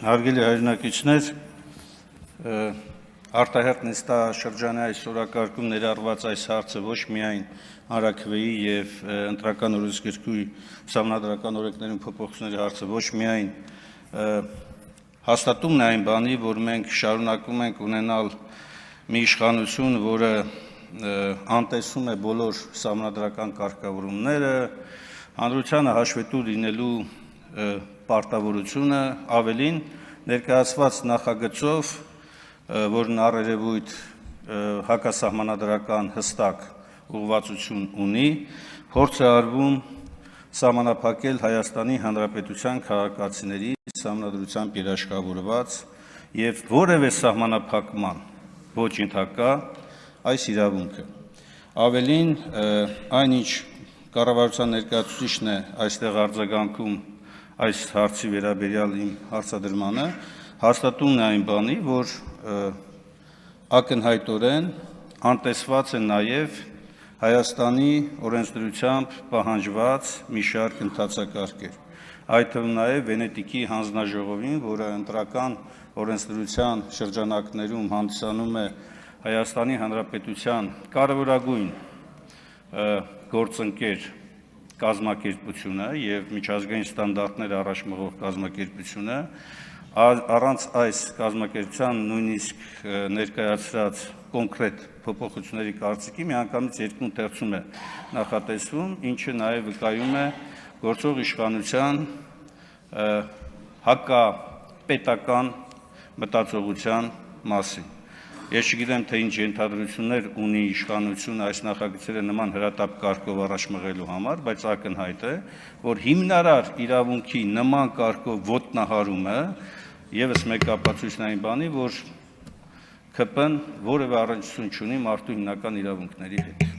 Հարգելի հայրենակիցներ, արտահերթ նստաշրջանի այս օրակարգում ներառված այս հարցը ոչ միայն հանրաքվեի և ընտրական օրենսգրքի սահմանադրական օրենքներում փոփոխությունների հարցը ոչ միայն հաստատումն է այն բանի, որ մենք շարունակում ենք ունենալ մի իշխանություն, որը անտեսում է բոլոր սահմանադրական կարգավորումները, հանրությանը հաշվետու լինելու պարտավորությունը, ավելին ներկայացված նախագծով, որն առերևույթ հակասահմանադրական հստակ ուղղվածություն ունի, փորձ է արվում սահմանափակել Հայաստանի Հանրապետության քաղաքացիների սահմանադրությամբ երաշխավորված և որևէ սահմանափակման ոչ ընդհակա այս իրավունքը։ Ավելին, այնինչ կառավարության ներկայացուցիչն է այստեղ արձագանքում այս հարցի վերաբերյալ իմ հարցադրմանը, հաստատումն է այն բանի, որ ակնհայտորեն անտեսված է նաև Հայաստանի օրենսդրությամբ պահանջված մի շարք ընթացակարգեր, այդ թվում նաև Վենետիկի հանձնաժողովին, որը ընտրական օրենսդրության շրջանակներում հանդիսանում է Հայաստանի Հանրապետության կարևորագույն գործընկեր կազմակերպությունը և միջազգային ստանդարտներ առաջ մղող կազմակերպությունը, առանց այս կազմակերպության նույնիսկ ներկայացրած կոնկրետ փոփոխությունների կարծիքի միանգամից երկու ընթերցում է նախատեսվում, ինչը նաև վկայում է գործող իշխանության հակապետական մտածողության մասին։ Ես չգիտեմ, թե ինչ ենթադրություններ ունի իշխանությունը այս նախագծերը նման հրատապ կարգով առաջ մղելու համար, բայց ակնհայտ է, որ հիմնարար իրավունքի նման կարգով ոտնահարումը ևս մեկ ապացույցն այն բանի, որ ՔՊ-ն որևէ առնչություն չունի մարդու հիմնական իրավունքների հետ։